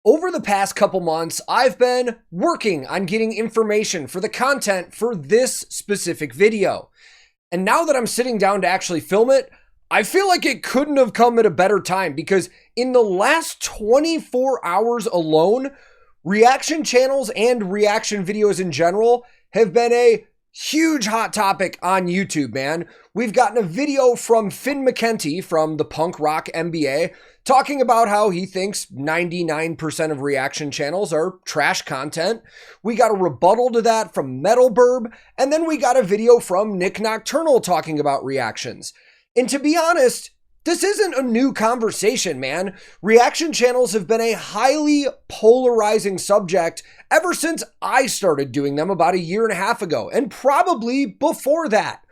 Over the past couple months, I've been working on getting information for the content for this specific video. And now that I'm sitting down to actually film it, I feel like it couldn't have come at a better time, because in the last 24 hours alone, reaction channels and reaction videos in general have been a huge hot topic on YouTube, man. We've gotten a video from Finn McKenty from the Punk Rock MBA talking about how he thinks 99% of reaction channels are trash content. We got a rebuttal to that from Metal Burb, and then we got a video from Nick Nocturnal talking about reactions. And to be honest, this isn't a new conversation, man. Reaction channels have been a highly polarizing subject ever since I started doing them about a year and a half ago, and probably before that.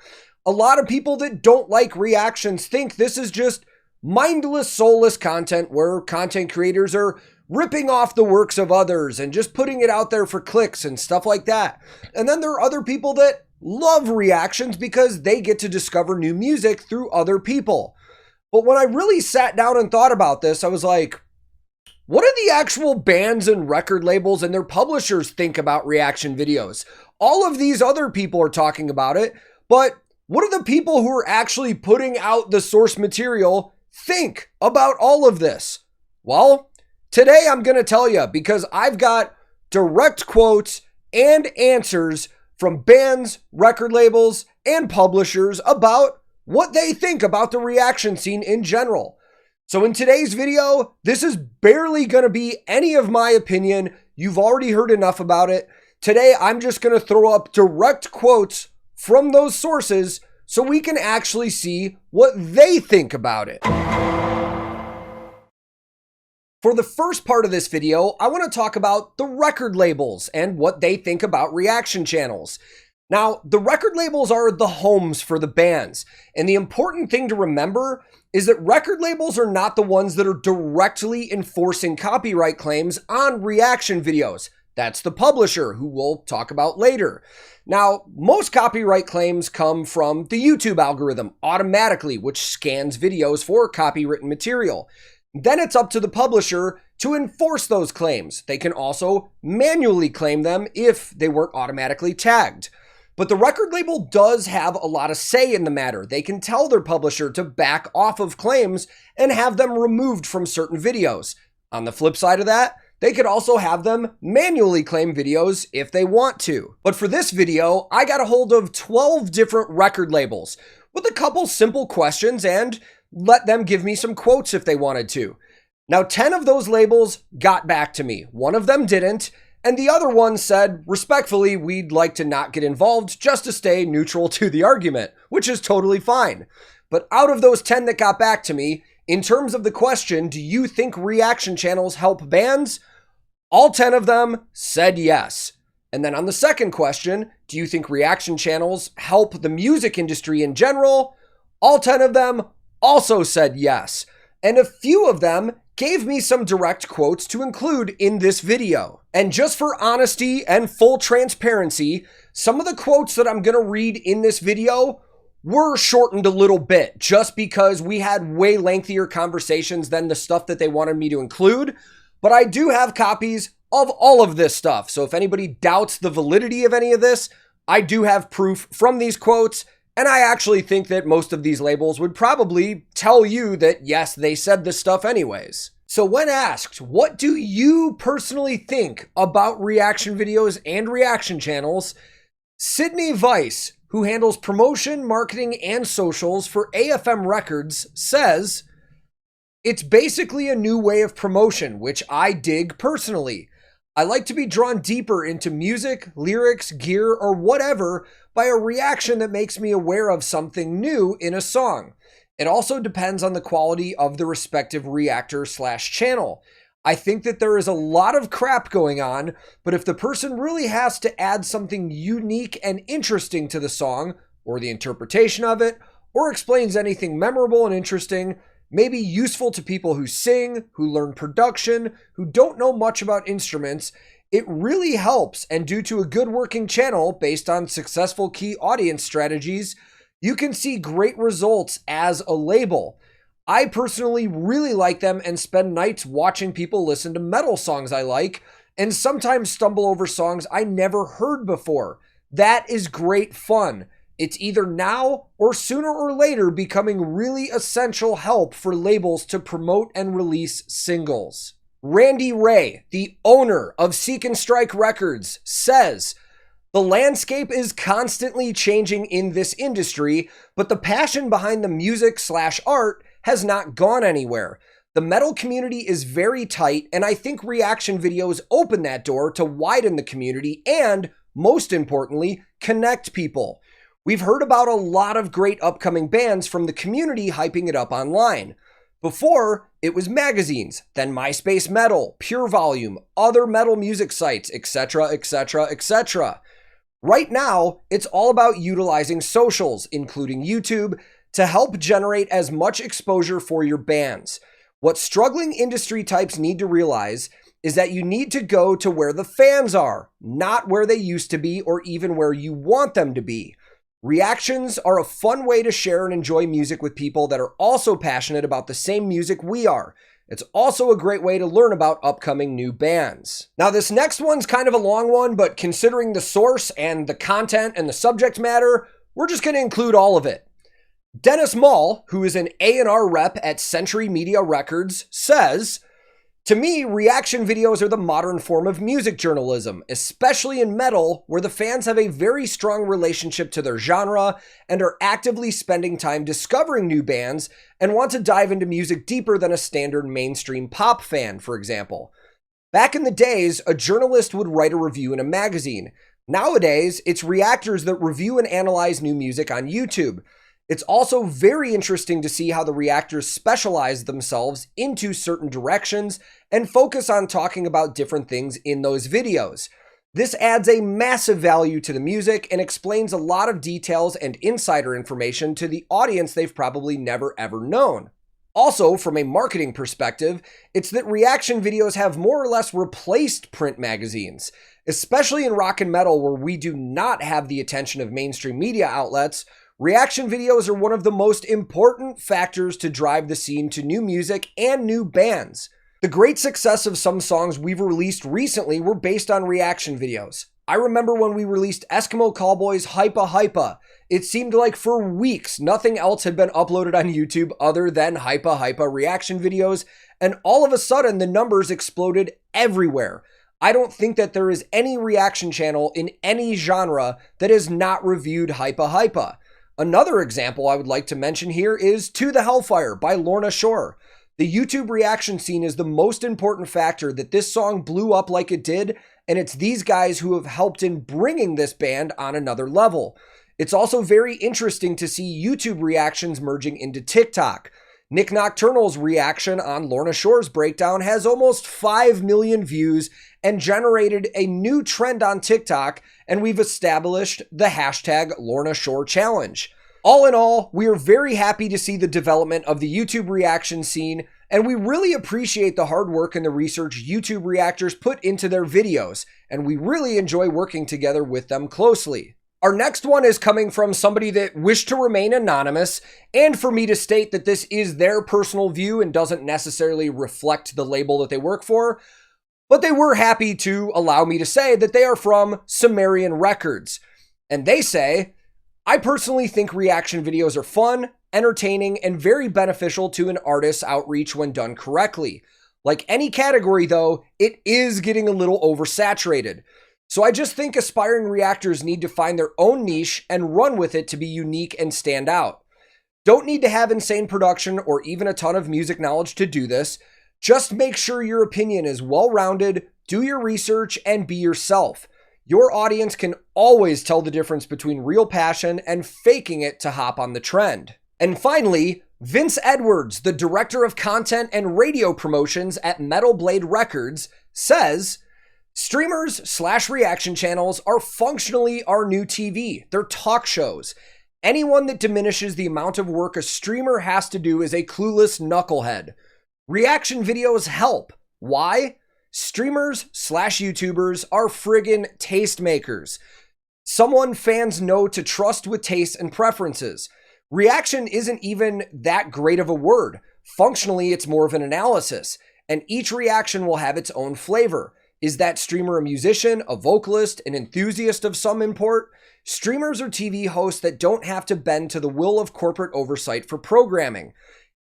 A lot of people that don't like reactions think this is just mindless, soulless content where content creators are ripping off the works of others and just putting it out there for clicks and stuff like that. And then there are other people that love reactions because they get to discover new music through other people. But when I really sat down and thought about this, I was like, what do the actual bands and record labels and their publishers think about reaction videos? All of these other people are talking about it, but what do the people who are actually putting out the source material think about all of this? Well, today I'm going to tell you, because I've got direct quotes and answers from bands, record labels, and publishers about what they think about the reaction scene in general. So in today's video, this is barely going to be any of my opinion. You've already heard enough about it. Today, I'm just going to throw up direct quotes from those sources so we can actually see what they think about it. For the first part of this video, I want to talk about the record labels and what they think about reaction channels. Now, the record labels are the homes for the bands, and the important thing to remember is that record labels are not the ones that are directly enforcing copyright claims on reaction videos. That's the publisher, who we'll talk about later. Now, most copyright claims come from the YouTube algorithm automatically, which scans videos for copywritten material. Then it's up to the publisher to enforce those claims. They can also manually claim them if they weren't automatically tagged. But the record label does have a lot of say in the matter. They can tell their publisher to back off of claims and have them removed from certain videos. On the flip side of that, they could also have them manually claim videos if they want to. But for this video, I got a hold of 12 different record labels with a couple simple questions and let them give me some quotes if they wanted to. Now, 10 of those labels got back to me. One of them didn't. And the other one said, respectfully, we'd like to not get involved just to stay neutral to the argument, which is totally fine. But out of those 10 that got back to me, in terms of the question, do you think reaction channels help bands? All 10 of them said yes. And then on the second question, do you think reaction channels help the music industry in general? All 10 of them also said yes. And a few of them gave me some direct quotes to include in this video. And just for honesty and full transparency, some of the quotes that I'm going to read in this video were shortened a little bit just because we had way lengthier conversations than the stuff that they wanted me to include. But I do have copies of all of this stuff. So if anybody doubts the validity of any of this, I do have proof from these quotes. And I actually think that most of these labels would probably tell you that, yes, they said this stuff anyways. So when asked, what do you personally think about reaction videos and reaction channels? Sydney Weiss, who handles promotion, marketing, and socials for AFM Records, says, "It's basically a new way of promotion, which I dig personally. I like to be drawn deeper into music, lyrics, gear, or whatever by a reaction that makes me aware of something new in a song. It also depends on the quality of the respective reactor/channel. I think that there is a lot of crap going on, but if the person really has to add something unique and interesting to the song, or the interpretation of it, or explains anything memorable and interesting, maybe useful to people who sing, who learn production, who don't know much about instruments, it really helps. And due to a good working channel based on successful key audience strategies, you can see great results as a label. I personally really like them and spend nights watching people listen to metal songs I like, and sometimes stumble over songs I never heard before. That is great fun. It's either now or sooner or later becoming really essential help for labels to promote and release singles. Randy Ray, the owner of Seek and Strike Records, says, "The landscape is constantly changing in this industry, but the passion behind the music/art has not gone anywhere. The metal community is very tight, and I think reaction videos open that door to widen the community and, most importantly, connect people. We've heard about a lot of great upcoming bands from the community hyping it up online. Before, it was magazines, then MySpace Metal, Pure Volume, other metal music sites, etc., etc., etc. Right now, it's all about utilizing socials, including YouTube, to help generate as much exposure for your bands. What struggling industry types need to realize is that you need to go to where the fans are, not where they used to be or even where you want them to be. Reactions are a fun way to share and enjoy music with people that are also passionate about the same music we are. It's also a great way to learn about upcoming new bands." Now, this next one's kind of a long one, but considering the source and the content and the subject matter, we're just going to include all of it. Dennis Mall, who is an A&R rep at Century Media Records, says, "To me, reaction videos are the modern form of music journalism, especially in metal, where the fans have a very strong relationship to their genre and are actively spending time discovering new bands and want to dive into music deeper than a standard mainstream pop fan, for example. Back in the days, a journalist would write a review in a magazine. Nowadays, it's reactors that review and analyze new music on YouTube. It's also very interesting to see how the reactors specialize themselves into certain directions and focus on talking about different things in those videos. This adds a massive value to the music and explains a lot of details and insider information to the audience they've probably never ever known. Also, from a marketing perspective, it's that reaction videos have more or less replaced print magazines. Especially in rock and metal, where we do not have the attention of mainstream media outlets, reaction videos are one of the most important factors to drive the scene to new music and new bands. The great success of some songs we've released recently were based on reaction videos. I remember when we released Eskimo Callboy's Hypa Hypa. It seemed like for weeks nothing else had been uploaded on YouTube other than Hypa Hypa reaction videos, and all of a sudden the numbers exploded everywhere. I don't think that there is any reaction channel in any genre that has not reviewed Hypa Hypa. Another example I would like to mention here is To the Hellfire by Lorna Shore. The YouTube reaction scene is the most important factor that this song blew up like it did, and it's these guys who have helped in bringing this band on another level. It's also very interesting to see YouTube reactions merging into TikTok. Nick Nocturnal's reaction on Lorna Shore's breakdown has almost 5 million views and generated a new trend on TikTok, and we've established the hashtag Lorna Shore Challenge. All in all, we are very happy to see the development of the YouTube reaction scene, and we really appreciate the hard work and the research YouTube reactors put into their videos, and we really enjoy working together with them closely. Our next one is coming from somebody that wished to remain anonymous, and for me to state that this is their personal view and doesn't necessarily reflect the label that they work for, but they were happy to allow me to say that they are from Sumerian Records. And they say, "I personally think reaction videos are fun, entertaining, and very beneficial to an artist's outreach when done correctly. Like any category though, it is getting a little oversaturated. So I just think aspiring reactors need to find their own niche and run with it to be unique and stand out. Don't need to have insane production or even a ton of music knowledge to do this. Just make sure your opinion is well-rounded, do your research, and be yourself. Your audience can always tell the difference between real passion and faking it to hop on the trend." And finally, Vince Edwards, the director of content and radio promotions at Metal Blade Records, says, "Streamers/reaction channels are functionally our new TV. They're talk shows. Anyone that diminishes the amount of work a streamer has to do is a clueless knucklehead. Reaction videos help. Why? Streamers/YouTubers are friggin' tastemakers. Someone fans know to trust with tastes and preferences. Reaction isn't even that great of a word. Functionally, it's more of an analysis, and each reaction will have its own flavor. Is that streamer a musician, a vocalist, an enthusiast of some import? Streamers are TV hosts that don't have to bend to the will of corporate oversight for programming.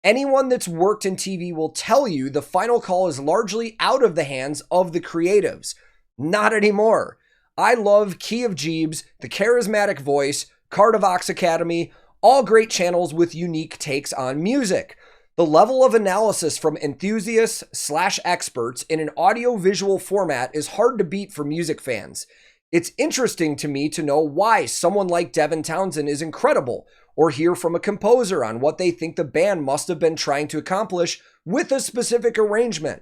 Anyone that's worked in TV will tell you the final call is largely out of the hands of the creatives. Not anymore. I love Key of Jeebs, The Charismatic Voice, Cardavox Academy, all great channels with unique takes on music. The level of analysis from enthusiasts/experts in an audio-visual format is hard to beat for music fans. It's interesting to me to know why someone like Devin Townsend is incredible, or hear from a composer on what they think the band must have been trying to accomplish with a specific arrangement.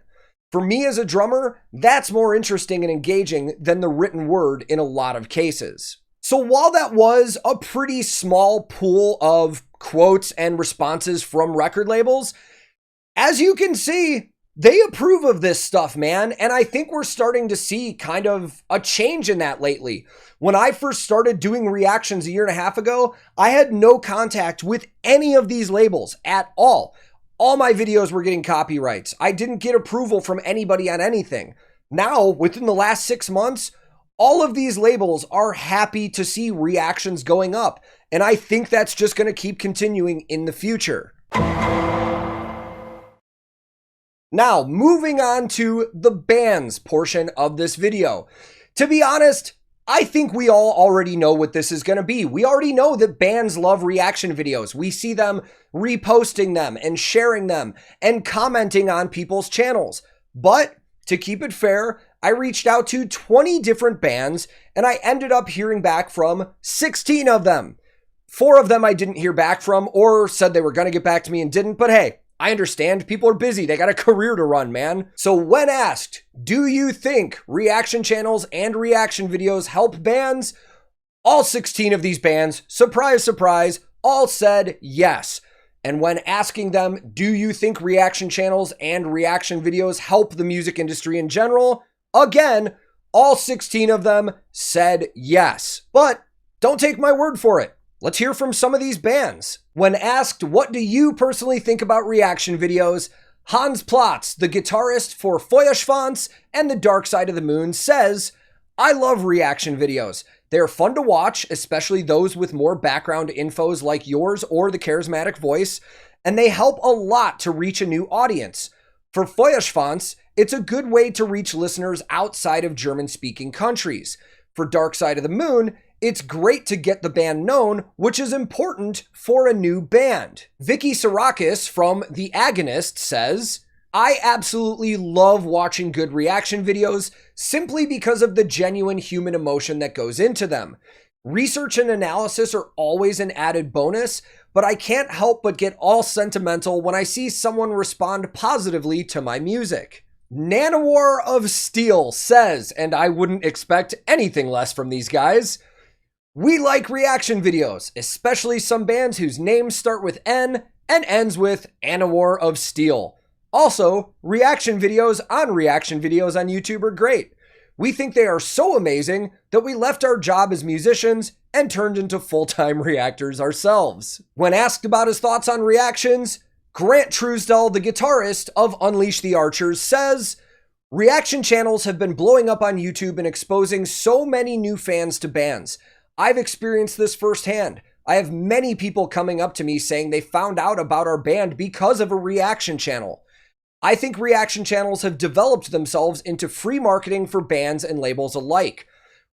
For me as a drummer, that's more interesting and engaging than the written word in a lot of cases. So while that was a pretty small pool of quotes and responses from record labels, as you can see, they approve of this stuff, man. And I think we're starting to see kind of a change in that lately. When I first started doing reactions a year and a half ago, I had no contact with any of these labels at all. All my videos were getting copyrights. I didn't get approval from anybody on anything. Now, within the last 6 months, all of these labels are happy to see reactions going up, and I think that's just going to keep continuing in the future. Now, moving on to the bands portion of this video. To be honest, I think we all already know what this is going to be. We already know that bands love reaction videos. We see them reposting them and sharing them and commenting on people's channels. But to keep it fair, I reached out to 20 different bands and I ended up hearing back from 16 of them. 4 of them I didn't hear back from or said they were going to get back to me and didn't, but hey, I understand. People are busy. They got a career to run, man. So when asked, do you think reaction channels and reaction videos help bands? All 16 of these bands, surprise, surprise, all said yes. And when asking them, do you think reaction channels and reaction videos help the music industry in general? Again, all 16 of them said yes. But don't take my word for it. Let's hear from some of these bands. When asked, what do you personally think about reaction videos? Hans Plotz, the guitarist for Feuerschwanz and the Dark Side of the Moon, says, I love reaction videos. They're fun to watch, especially those with more background infos like yours or the Charismatic Voice, and they help a lot to reach a new audience. For Feuerschwanz, it's a good way to reach listeners outside of German-speaking countries. For Dark Side of the Moon, it's great to get the band known, which is important for a new band. Vicky Sarakis from The Agonist says, I absolutely love watching good reaction videos simply because of the genuine human emotion that goes into them. Research and analysis are always an added bonus, but I can't help but get all sentimental when I see someone respond positively to my music. Nanowar of Steel says, and I wouldn't expect anything less from these guys, we like reaction videos, especially some bands whose names start with N and ends with Nanowar of Steel. Also, reaction videos on YouTube are great. We think they are so amazing that we left our job as musicians and turned into full-time reactors ourselves. When asked about his thoughts on reactions, Grant Truesdell, the guitarist of Unleash the Archers, says, reaction channels have been blowing up on YouTube and exposing so many new fans to bands. I've experienced this firsthand. I have many people coming up to me saying they found out about our band because of a reaction channel. I think reaction channels have developed themselves into free marketing for bands and labels alike.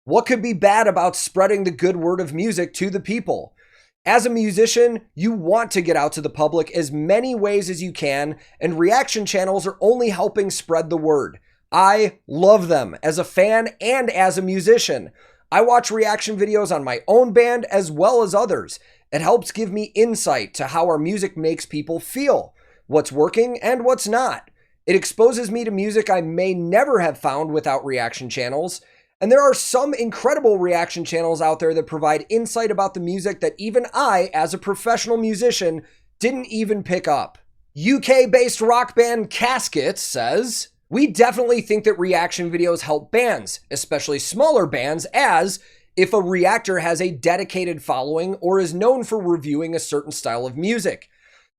What could be bad about spreading the good word of music to the people? As a musician, you want to get out to the public as many ways as you can, and reaction channels are only helping spread the word. I love them as a fan and as a musician. I watch reaction videos on my own band as well as others. It helps give me insight to how our music makes people feel, what's working and what's not. It exposes me to music I may never have found without reaction channels. And there are some incredible reaction channels out there that provide insight about the music that even I, as a professional musician, didn't even pick up. UK-based rock band Caskets says, we definitely think that reaction videos help bands, especially smaller bands, as if a reactor has a dedicated following or is known for reviewing a certain style of music.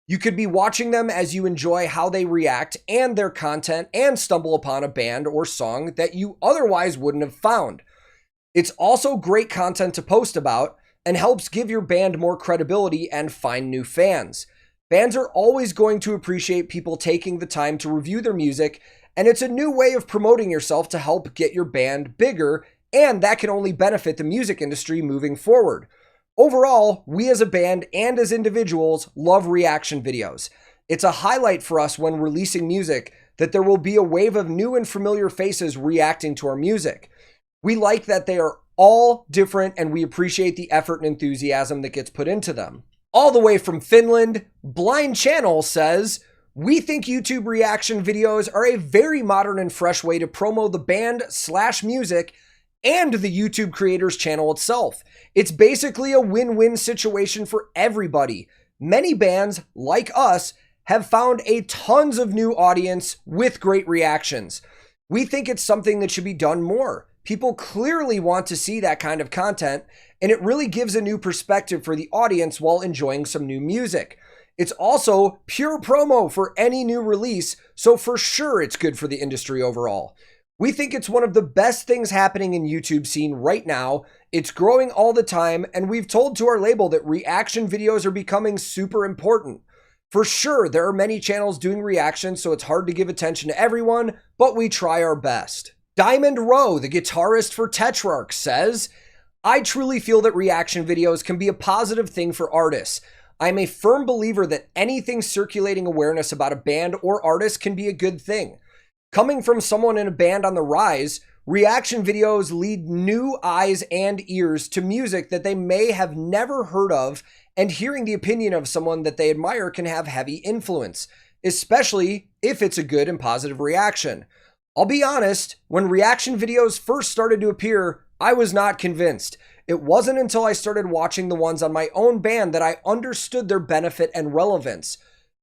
You could be watching them as you enjoy how they react and their content and stumble upon a band or song that you otherwise wouldn't have found. It's also great content to post about and helps give your band more credibility and find new fans. Bands are always going to appreciate people taking the time to review their music, and it's a new way of promoting yourself to help get your band bigger, and that can only benefit the music industry moving forward. Overall, we as a band and as individuals love reaction videos. It's a highlight for us when releasing music that there will be a wave of new and familiar faces reacting to our music. We like that they are all different, and we appreciate the effort and enthusiasm that gets put into them. All the way from Finland, Blind Channel says, "We think YouTube reaction videos are a very modern and fresh way to promo the band/music and the YouTube creator's channel itself. It's basically a win-win situation for everybody. Many bands, like us, have found a tons of new audience with great reactions. We think it's something that should be done more. People clearly want to see that kind of content, and it really gives a new perspective for the audience while enjoying some new music. It's also pure promo for any new release, so for sure it's good for the industry overall. We think it's one of the best things happening in YouTube scene right now. It's growing all the time, and we've told to our label that reaction videos are becoming super important. For sure, there are many channels doing reactions, so it's hard to give attention to everyone, but we try our best." Diamond Rowe, the guitarist for Tetrarch, says, "I truly feel that reaction videos can be a positive thing for artists. I'm a firm believer that anything circulating awareness about a band or artist can be a good thing. Coming from someone in a band on the rise, reaction videos lead new eyes and ears to music that they may have never heard of, and hearing the opinion of someone that they admire can have heavy influence, especially if it's a good and positive reaction. I'll be honest, when reaction videos first started to appear, I was not convinced. It wasn't until I started watching the ones on my own band that I understood their benefit and relevance.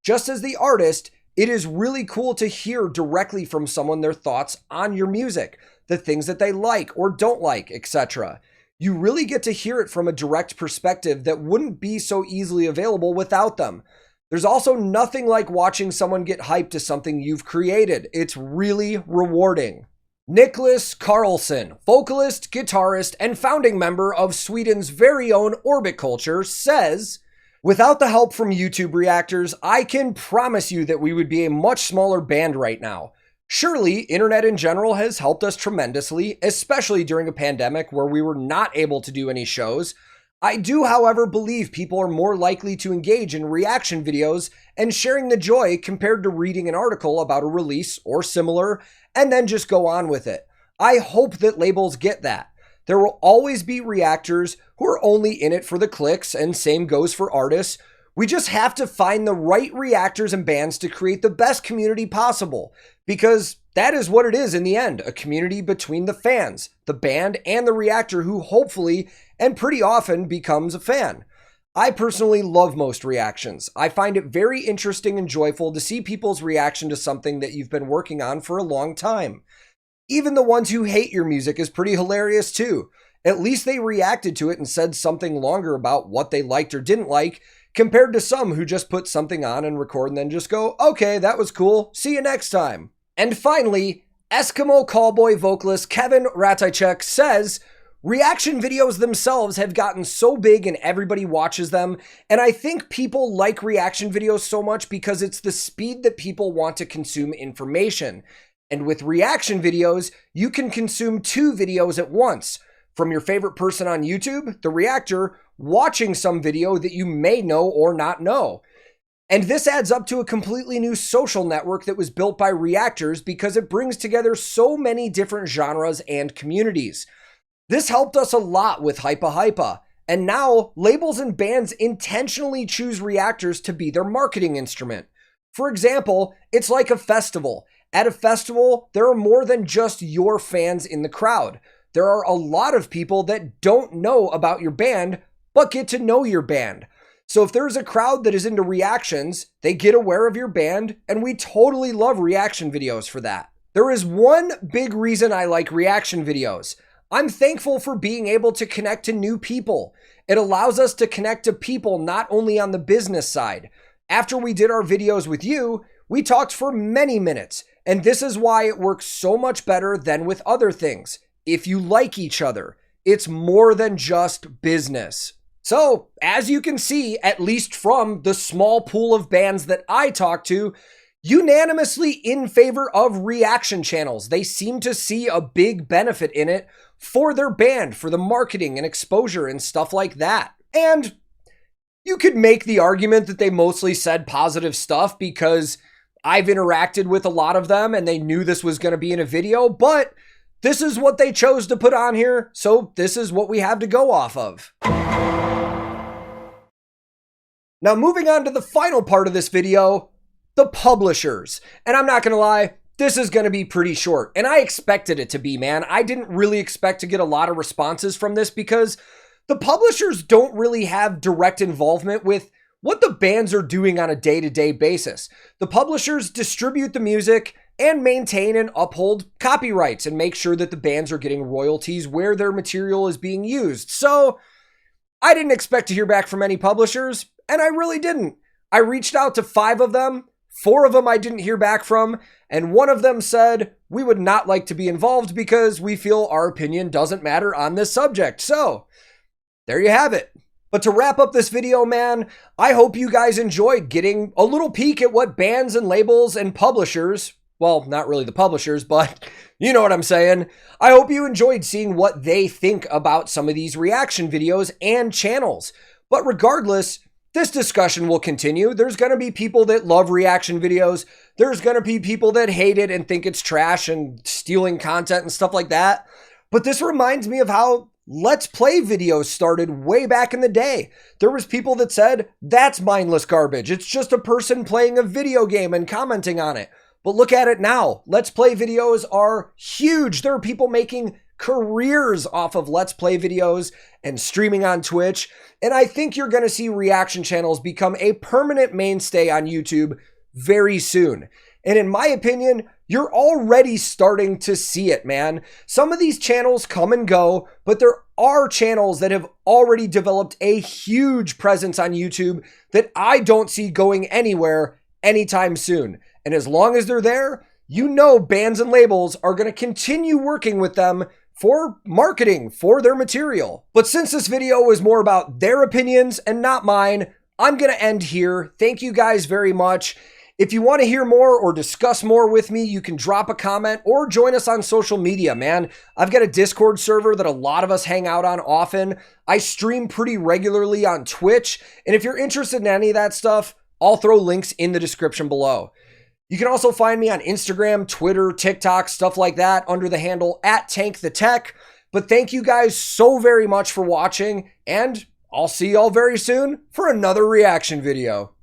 Just as the artist, it is really cool to hear directly from someone their thoughts on your music, the things that they like or don't like, etc. You really get to hear it from a direct perspective that wouldn't be so easily available without them. There's also nothing like watching someone get hyped to something you've created. It's really rewarding." Nicholas Carlson, vocalist, guitarist, and founding member of Sweden's very own Orbit Culture, says, "Without the help from YouTube reactors, I can promise you that we would be a much smaller band right now. Surely, internet in general has helped us tremendously, especially during a pandemic where we were not able to do any shows. I do, however, believe people are more likely to engage in reaction videos and sharing the joy compared to reading an article about a release or similar and then just go on with it. I hope that labels get that. There will always be reactors who are only in it for the clicks, and same goes for artists. We just have to find the right reactors and bands to create the best community possible, because that is what it is in the end, a community between the fans, the band, and the reactor who hopefully and pretty often becomes a fan. I personally love most reactions. I find it very interesting and joyful to see people's reaction to something that you've been working on for a long time. Even the ones who hate your music is pretty hilarious too. At least they reacted to it and said something longer about what they liked or didn't like, compared to some who just put something on and record and then just go, okay, that was cool, see you next time." And finally, Eskimo Callboy vocalist Kevin Ratajczak says, "Reaction videos themselves have gotten so big and everybody watches them, and I think people like reaction videos so much because it's the speed that people want to consume information. And with reaction videos, you can consume 2 videos at once. From your favorite person on YouTube, the reactor, watching some video that you may know or not know. And this adds up to a completely new social network that was built by reactors because it brings together so many different genres and communities. This helped us a lot with Hypa Hypa, and now labels and bands intentionally choose reactors to be their marketing instrument. For example, it's like a festival. At a festival, there are more than just your fans in the crowd. There are a lot of people that don't know about your band, but get to know your band. So if there's a crowd that is into reactions, they get aware of your band, and we totally love reaction videos for that. There is one big reason I like reaction videos. I'm thankful for being able to connect to new people. It allows us to connect to people not only on the business side. After we did our videos with you, we talked for many minutes, and this is why it works so much better than with other things. If you like each other, it's more than just business. So, as you can see, at least from the small pool of bands that I talked to, unanimously in favor of reaction channels. They seem to see a big benefit in it for their band, for the marketing and exposure and stuff like that. And you could make the argument that they mostly said positive stuff because I've interacted with a lot of them and they knew this was going to be in a video, but this is what they chose to put on here, so this is what we have to go off of. Now, moving on to the final part of this video, the publishers. And I'm not going to lie, this is going to be pretty short, and I expected it to be, man. I didn't really expect to get a lot of responses from this because the publishers don't really have direct involvement with what the bands are doing on a day-to-day basis. The publishers distribute the music and maintain and uphold copyrights and make sure that the bands are getting royalties where their material is being used. So I didn't expect to hear back from any publishers, and I really didn't. I reached out to 5 of them. 4 of them I didn't hear back from, and 1 of them said, we would not like to be involved because we feel our opinion doesn't matter on this subject. So there you have it. But to wrap up this video, man, I hope you guys enjoyed getting a little peek at what bands and labels and publishers, well, not really the publishers, but you know what I'm saying. I hope you enjoyed seeing what they think about some of these reaction videos and channels. But regardless, this discussion will continue. There's going to be people that love reaction videos. There's going to be people that hate it and think it's trash and stealing content and stuff like that. But this reminds me of how Let's Play videos started way back in the day. There was people that said, that's mindless garbage. It's just a person playing a video game and commenting on it. But look at it now. Let's Play videos are huge. There are people making careers off of Let's Play videos and streaming on Twitch. And I think you're going to see reaction channels become a permanent mainstay on YouTube very soon. And in my opinion, you're already starting to see it, man. Some of these channels come and go, but there are channels that have already developed a huge presence on YouTube that I don't see going anywhere anytime soon. And as long as they're there, you know bands and labels are going to continue working with them for marketing for their material. But since this video was more about their opinions and not mine, I'm going to end here. Thank you guys very much. If you want to hear more or discuss more with me, you can drop a comment or join us on social media, man. I've got a Discord server that a lot of us hang out on often. I stream pretty regularly on Twitch. And if you're interested in any of that stuff, I'll throw links in the description below. You can also find me on Instagram, Twitter, TikTok, stuff like that under the handle @TankTheTech. But thank you guys so very much for watching, and I'll see y'all very soon for another reaction video.